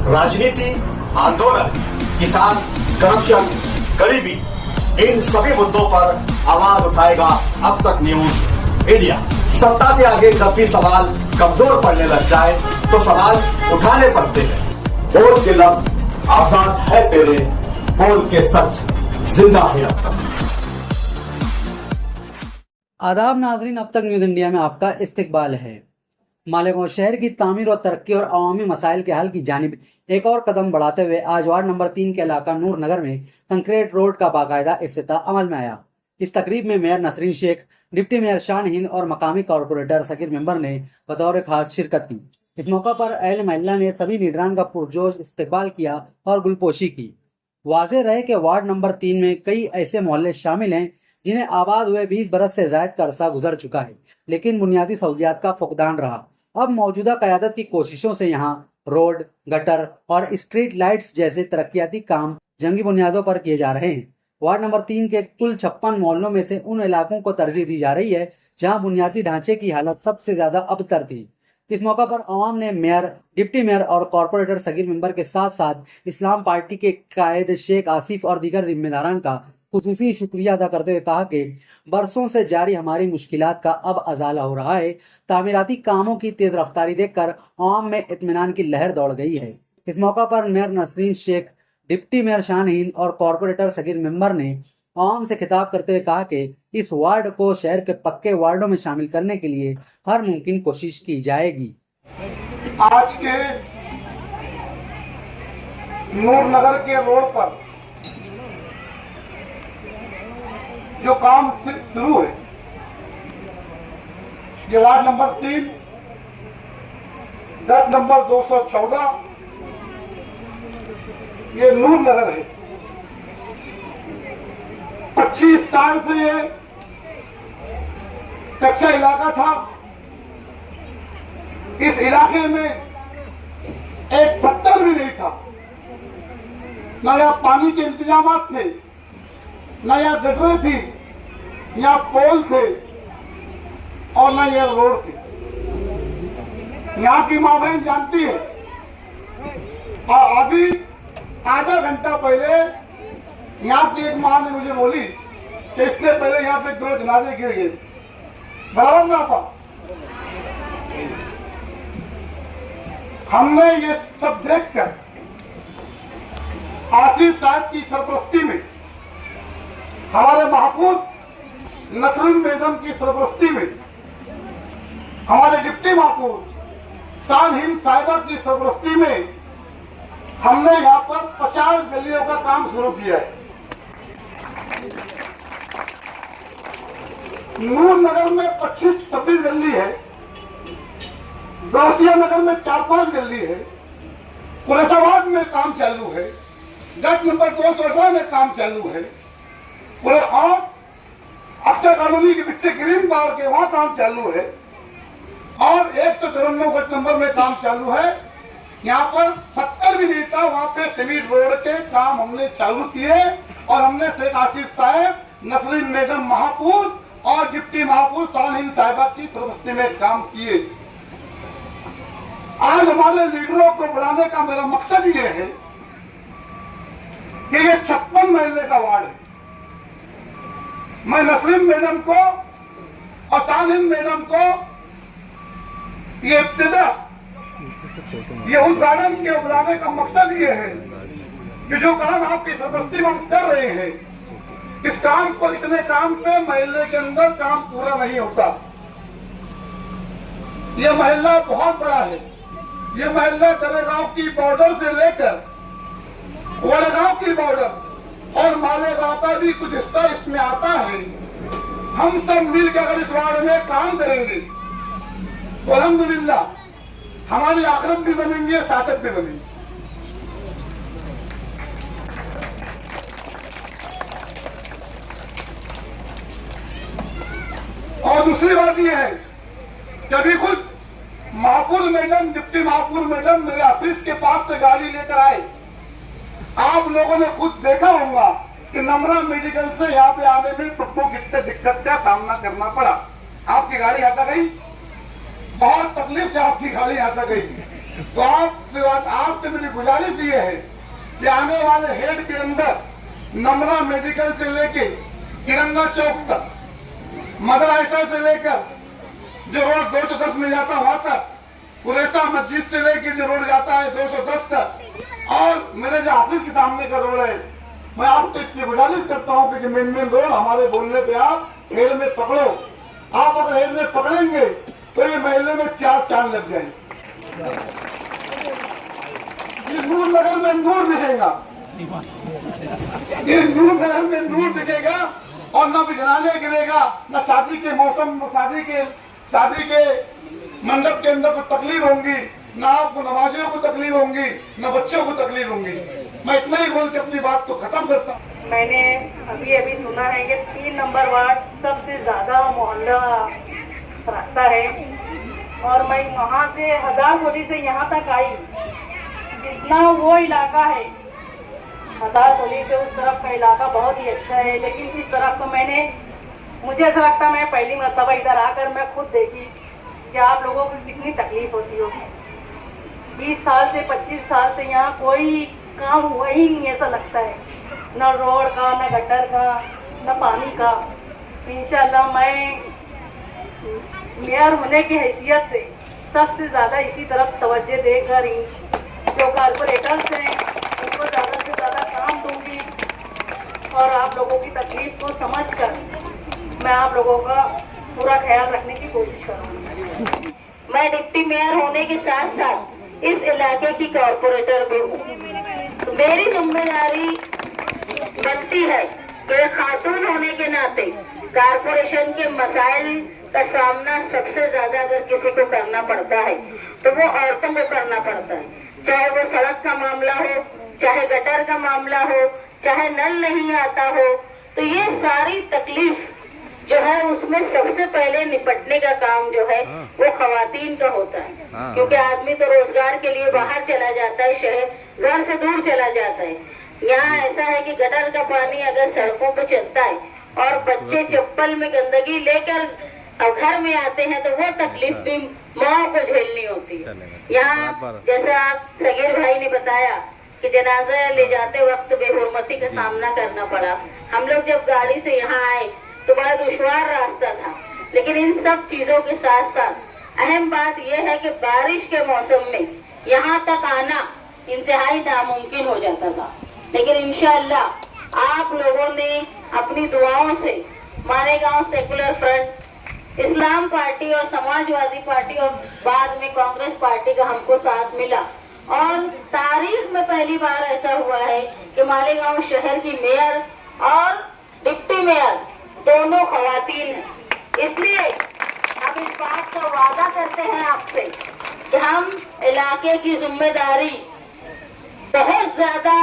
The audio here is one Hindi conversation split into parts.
राजनीति, आंदोलन, किसान, करप्शन, गरीबी, इन सभी मुद्दों पर आवाज उठाएगा अब तक न्यूज इंडिया। सत्ता के आगे जब भी सवाल कमजोर पड़ने लग जाए तो सवाल उठाने पड़ते हैं। बोल के लफ्ज आजाद है तेरे, बोल के सच जिंदा है अब तक। आदाब नाजरीन, अब तक न्यूज इंडिया में आपका इस्तकबाल है। मालेगांव शहर की तामीर और तरक्की और अवामी मसाइल के हल की जानिब एक और कदम बढ़ाते हुए आज वार्ड नंबर 3 के इलाका नूर नगर में कंक्रीट रोड का बाकायदा इफ्तिताह अमल में आया। इस तकरीब में mayor Nasreen Shaikh, deputy mayor Shan Hind और मकामी कॉरपोरेटर सकीर मेंबर ने बतौर खास शिरकत की। इस मौका पर अहल महल्ला ने सभी लीडरान का पुरजोश इस्तकबाल किया और गुलपोशी की। वाज़ेह रहे कि वार्ड नंबर 3 में कई ऐसे मोहल्ले शामिल हैं जिन्हें आबाद हुए 20 बरस से जायद का अरसा गुजर चुका है, लेकिन बुनियादी सहूलियात का फुकदान रहा। अब मौजूदा क़यादत की कोशिशों से यहाँ रोड, गटर और स्ट्रीट लाइट्स जैसे तरक्याती काम जंगी बुनियादों पर किए जा रहे हैं। वार्ड नंबर 3 के कुल 56 मोहल्लों में से उन इलाकों को तरजीह दी जा रही है जहाँ बुनियादी ढांचे की हालत सबसे ज्यादा अबतर थी। इस मौका पर अवाम ने मेयर, डिप्टी मेयर और कॉरपोरेटर सगीर मेंबर के साथ साथ इस्लाम पार्टी के कायद शेख आसिफ और दीगर जिम्मेदारान का खुसूसी शुक्रिया अदा करते हुए कहा कि बरसों से जारी हमारी मुश्किलात का अब अजाला हो रहा है। तामीराती कामों की तेज रफ्तारी देखकर आवाम में इत्मीनान की लहर दौड़ गई है। इस मौका पर mayor Nasreen Shaikh, deputy mayor Shan Hind और कॉरपोरेटर सगीर मेंबर ने आवाम से खिताब करते हुए कहा कि इस वार्ड को शहर के पक्के वार्डों में शामिल करने के लिए हर मुमकिन कोशिश की जाएगी। आज के नूर नगर के रोड पर जो काम शुरू है, ये वार्ड नंबर 3, गट नंबर 214, ये नूर नगर है। 25 साल से ये कच्चा इलाका था। इस इलाके में एक पत्थर भी नहीं था, न यहाँ पानी के इंतजाम थे, न यहाँ गटरें थी, यहाँ पोल थे और न यह रोड थी। यहाँ की माँ बहन जानती है। और अभी आधा घंटा पहले यहाँ की एक माँ ने मुझे बोली कि इससे पहले यहाँ पे 2 जनाजे गिर गए। बराबर ना पा, हमने ये सब देखकर आसिफ साहब की सरपरस्ती में, हमारे महफूज नसरीन मैडम की सरपरस्ती में, हमारे डिप्टी महफूज शान हिंद साहिबा की सरपरस्ती में हमने यहाँ पर 50 गलियों का काम शुरू किया है। नूर नगर में 25-26 गली है, गौसिया नगर में 4-5 गली है, कुरेशाबाद में काम चालू है, गट नंबर 218 में काम चालू है, पूरे और अक्षर कॉलोनी के पीछे ग्रीन पावर के वहां काम चालू है और 194 गट नंबर में काम चालू है। यहाँ पर पत्थर भी नहीं था, वहां पे सीमेंट रोड के काम हमने चालू किए और हमने शेख आसिफ साहब, नसरीन मैडम महापुर और डिप्टी महापुर शान हिंद साहिबा की सरपरस्ती में काम किए। आज हमारे लीडरों को बुलाने का मेरा मकसद ये है कि ये 56 महल्ले का वार्ड है। मैं नसरीन मैडम को और शान हिंद मैडम को ये इब्तिदा, ये उद्घाटन के बुलाने का मकसद ये है कि जो काम आपकी सरपरस्ती में हम कर रहे हैं, इस काम को, इतने काम से महल्ले के अंदर काम पूरा नहीं होता। ये महल्ला बहुत बड़ा है। ये महल्ला दरेगांव की बॉर्डर से लेकर वड़गांव की बॉर्डर और मालेगांव का भी कुछ हिस्सा इसमें आता है। हम सब मिलकर अगर इस वार्ड में काम करेंगे तो अल्हम्दुलिल्लाह हमारी आखिरत भी बनेंगे, शासक भी बनेंगे। और दूसरी बात यह है कि अभी खुद महापुर मैडम, डिप्टी महापुर मैडम मेरे ऑफिस के पास से गाड़ी लेकर आए। आप लोगों ने खुद देखा होगा कि नमरा मेडिकल से यहाँ पे आने में सबको कितने दिक्कत का सामना करना पड़ा। आपकी गाड़ी आता गई, बहुत तकलीफ से आपकी गाड़ी आता गई। तो आपसे मेरी गुजारिश ये है कि आने वाले हेड के अंदर नमरा मेडिकल से लेके तिरंगा चौक तक, मदरसा से लेकर जो रोड 210 में जाता वहां तक, कुरैसा मस्जिद से लेकर जो रोड जाता है 210 तक, और मेरे जो ऑफिस के सामने का रोड है, मैं आपसे इतनी गुजारिश करता हूँ कि मेन रोड हमारे बोलने पे आप हेड में पकड़ो। आप अगर हेड में पकड़ेंगे तो ये महल्ले में 4 चांद लग जाएंगे। ये नूर नगर में नूर दिखेगा, ये नूर नगर में नूर दिखेगा, और न बिजलाने गिरेगा, न शादी के मौसम, शादी के मंडप के अंदर को तकलीफ होंगी, न आपको नमाजियों को तकलीफ होंगी, न बच्चों को तकलीफ होंगी। मैं इतना ही बोल के अपनी बात को खत्म करता हूँ। मैंने अभी सुना है कि 3 नंबर वार्ड सबसे ज्यादा मोहल्ला रखता है, और मैं वहाँ से हजारगोली से यहाँ तक आई, जितना वो इलाका है हजारगोली से उस तरफ का इलाका बहुत ही अच्छा है, लेकिन इस तरफ तो मुझे ऐसा लगता है मैं पहली मरतबा इधर आकर मैं खुद देखी कि आप लोगों को कितनी तकलीफ होती होगी। 20 साल से 25 साल से यहाँ कोई काम हुआ ही नहीं ऐसा लगता है, न रोड का, न गटर का, न पानी का। इंशाल्लाह मैं मेयर होने की हैसियत से सबसे ज़्यादा इसी तरफ तवज्जो देकर ही जो कारपोरेटर्स हैं उनको ज़्यादा से ज़्यादा काम दूंगी, और आप लोगों की तकलीफ को समझकर मैं आप लोगों का पूरा ख्याल रखने की कोशिश करूँगी। मैं डिप्टी मेयर होने के साथ साथ इस इलाके की कॉर्पोरेटर भी हूँ, तो मेरी जिम्मेदारी बनती है कि खातून होने के नाते कारपोरेशन के मसाइल का सामना सबसे ज्यादा अगर किसी को करना पड़ता है तो वो औरतों को करना पड़ता है। चाहे वो सड़क का मामला हो, चाहे गटर का मामला हो, चाहे नल नहीं आता हो, तो ये सारी तकलीफ जो है उसमें सबसे पहले निपटने का काम जो है वो खवातीन का होता है। क्योंकि आदमी तो रोजगार के लिए बाहर चला जाता है, शहर घर से दूर चला जाता है। यहाँ ऐसा है कि गटर का पानी अगर सड़कों पे चलता है और बच्चे चप्पल में गंदगी लेकर अब घर में आते हैं तो वो तकलीफ भी माँ को झेलनी होती है। यहाँ जैसा सगीर भाई ने बताया कि जनाजा ले जाते वक्त बेहुरमती का सामना करना पड़ा। हम लोग जब गाड़ी से यहाँ आए तो बड़ा दुश्वार रास्ता था, लेकिन इन सब चीजों के साथ साथ अहम बात यह है कि बारिश के मौसम में यहाँ तक आना इंतहाई नामुमकिन हो जाता था। लेकिन इंशाअल्लाह आप लोगों ने अपनी दुआओं से मालेगांव सेकुलर फ्रंट, इस्लाम पार्टी और समाजवादी पार्टी और बाद में कांग्रेस पार्टी का हमको साथ मिला, और तारीख में पहली बार ऐसा हुआ है कि मालेगांव शहर की मेयर और डिप्टी मेयर दोनों खवातीन हैं। इसलिए हम इस बात का वादा करते हैं आपसे कि हम इलाके की जिम्मेदारी बहुत ज्यादा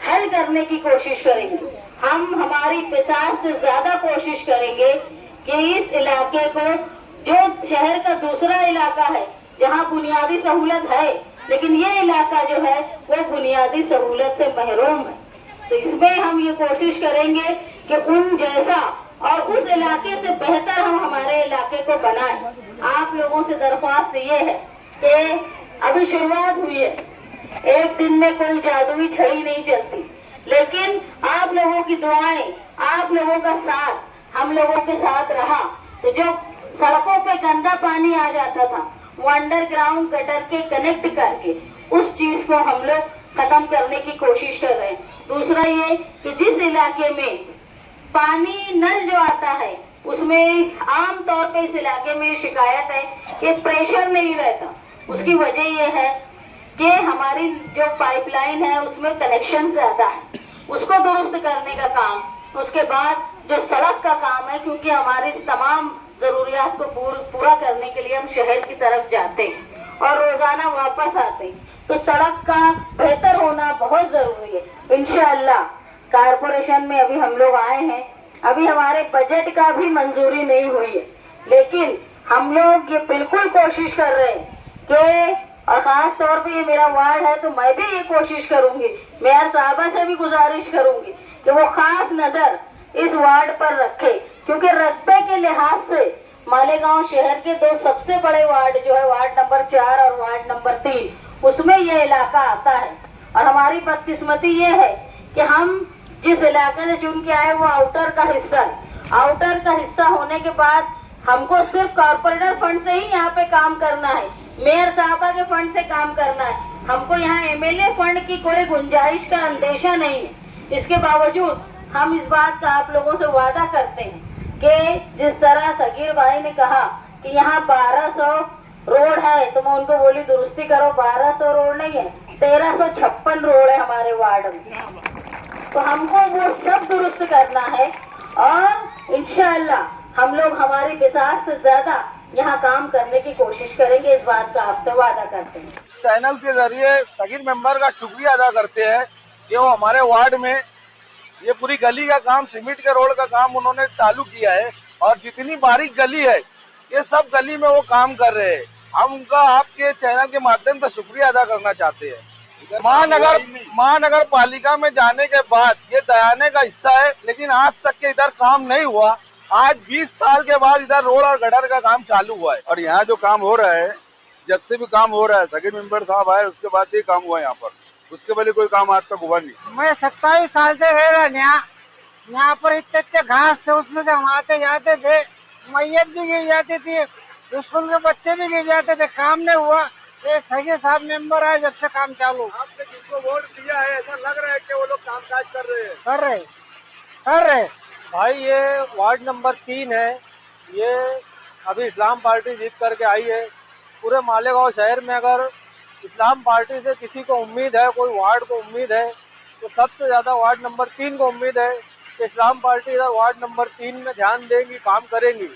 हल करने की कोशिश करेंगे। हम हमारी पिसास से ज्यादा कोशिश करेंगे कि इस इलाके को, जो शहर का दूसरा इलाका है जहां बुनियादी सहूलत है, लेकिन ये इलाका जो है वो बुनियादी सहूलत से महरूम है, तो इसमें हम ये कोशिश करेंगे कि उन जैसा और उस इलाके से बेहतर हम हमारे इलाके को बनाएं। आप लोगों से दरख्वास्त ये है कि अभी शुरुआत हुई है, एक दिन में कोई जादुई छड़ी नहीं चलती, लेकिन आप लोगों की दुआएं, आप लोगों का साथ हम लोगों के साथ रहा तो जो सड़कों पे गंदा पानी आ जाता था वो अंडरग्राउंड गटर के कनेक्ट करके उस चीज को हम लोग खत्म करने की कोशिश कर रहे हैं। दूसरा ये कि जिस इलाके में पानी नल जो आता है उसमें आम तौर पे इस इलाके में शिकायत है कि प्रेशर नहीं रहता। उसकी वजह यह है कि हमारी जो पाइपलाइन है उसमें कनेक्शन ज्यादा है, उसको दुरुस्त करने का काम। उसके बाद जो सड़क का काम है, क्योंकि हमारी तमाम जरूरियात को पूरा करने के लिए हम शहर की तरफ जाते हैं और रोजाना वापस आते हैं, तो सड़क का बेहतर होना बहुत जरूरी है। इंशाअल्लाह कारपोरेशन में अभी हम लोग आए हैं, अभी हमारे बजट का भी मंजूरी नहीं हुई है, लेकिन हम लोग ये बिल्कुल कोशिश कर रहे हैं कि, और खास तौर पे ये मेरा वार्ड है तो मैं भी ये कोशिश करूंगी, मेयर साहबा से भी गुजारिश करूंगी कि वो खास नजर इस वार्ड पर रखे, क्योंकि रकबे के लिहाज से मालेगांव शहर के दो सबसे बड़े वार्ड जो है वार्ड नंबर 4 और वार्ड नंबर 3, उसमें ये इलाका आता है। और हमारी बदकिस्मती ये है कि हम जिस इलाके से चुन के आए वो आउटर का हिस्सा है। आउटर का हिस्सा होने के बाद हमको सिर्फ कॉर्पोरेटर फंड से ही यहाँ पे काम करना है, मेयर साहबा के फंड से काम करना है। हमको यहाँ एमएलए फंड की कोई गुंजाइश का अंदेशा नहीं है। इसके बावजूद हम इस बात का आप लोगों से वादा करते हैं कि जिस तरह सगीर भाई ने कहा कि यहाँ 1200 रोड है, तो मैं उनको बोली दुरुस्ती करो, 1200 रोड नहीं है, 1356 रोड है हमारे वार्ड में। तो हमको वो सब दुरुस्त करना है और इंशाअल्लाह हम लोग हमारी बिसात से ज्यादा यहाँ काम करने की कोशिश करेंगे। इस बात का आपसे वादा करते हैं। चैनल के जरिए सगीर मेंबर का शुक्रिया अदा करते हैं कि वो हमारे वार्ड में ये पूरी गली का काम, सीमेंट के रोड का काम उन्होंने चालू किया है और जितनी बारीक गली है ये सब गली में वो काम कर रहे हैं। हम उनका आपके चैनल के माध्यम से शुक्रिया अदा करना चाहते हैं। महानगर पालिका में जाने के बाद ये दयाने का हिस्सा है, लेकिन आज तक के इधर काम नहीं हुआ। आज 20 साल के बाद इधर रोड और गटर का काम चालू हुआ है। और यहाँ जो काम हो रहा है, जब से भी काम हो रहा है, सगीर मेंबर साहब आए उसके बाद से ही काम हुआ है यहाँ पर, उसके पहले कोई काम आज तक हुआ नहीं। मैं 27 साल से रह रहा यहाँ पर इतने घास थे, उसमें से हम आते जाते थे, मैयत भी गिर जाती थी, स्कूल के बच्चे भी गिर जाते थे, काम नहीं हुआ। ये सगीर साहब मेंबर आए जब से काम चालू। आपने जिनको वोट दिया है ऐसा लग रहा है कि वो लोग कामकाज कर रहे हैं। कर रहे भाई ये वार्ड नंबर 3 है, ये अभी इस्लाम पार्टी जीत करके आई है। पूरे मालेगांव शहर में अगर इस्लाम पार्टी से किसी को उम्मीद है, कोई वार्ड को उम्मीद है, तो सबसे ज़्यादा वार्ड नंबर 3 को उम्मीद है कि इस्लाम पार्टी इधर वार्ड नंबर 3 में ध्यान देगी, काम करेंगी।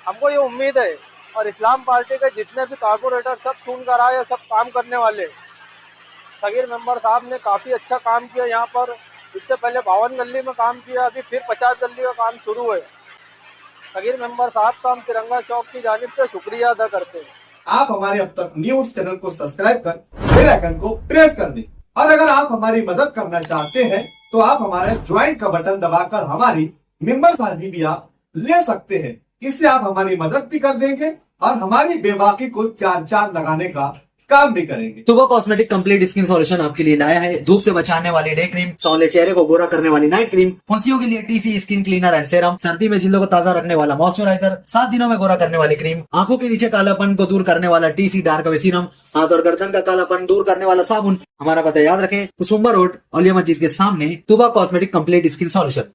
हमको ये उम्मीद है। और इस्लाम पार्टी के जितने भी कारपोरेटर सब चुन कर आए, सब काम करने वाले। सगीर मेंबर साहब ने काफ़ी अच्छा काम किया यहाँ पर। इससे पहले 52 गली में काम किया, अभी फिर 50 गली का काम शुरू है। सगीर मेंबर साहब का हम तिरंगा चौक की जानिब से शुक्रिया अदा करते हैं। आप हमारे अब तक न्यूज चैनल को सब्सक्राइब कर बेल आइकन को प्रेस कर दें। और अगर आप हमारी मदद करना चाहते हैं तो आप हमारे ज्वाइन का बटन दबाकर हमारी मेंबर साझी भी आप ले सकते हैं। इससे आप हमारी मदद भी कर देंगे और हमारी बेबाकी को 4 लगाने का काम भी करेंगे। तुबा कॉस्मेटिक कंप्लीट स्किन सॉल्यूशन आपके लिए लाया है धूप से बचाने वाली डे क्रीम, सौले चेहरे को गोरा करने वाली नाइट क्रीम, फुंसियों के लिए TC skin cleaner and serum, सर्दी में जिल्दों को ताजा रखने वाला मॉइस्चराइजर, 7 दिनों में गोरा करने वाली क्रीम, आंखों के नीचे कालापन को दूर करने वाला टीसी डार्क वे सीरम, हाथ और गर्दन का कालापन दूर करने वाला साबुन। हमारा पता याद रखें, कुसुम्बा रोड, औलिया मस्जिद के सामने, तुबा कॉस्मेटिक कंप्लीट स्किन सॉल्यूशन।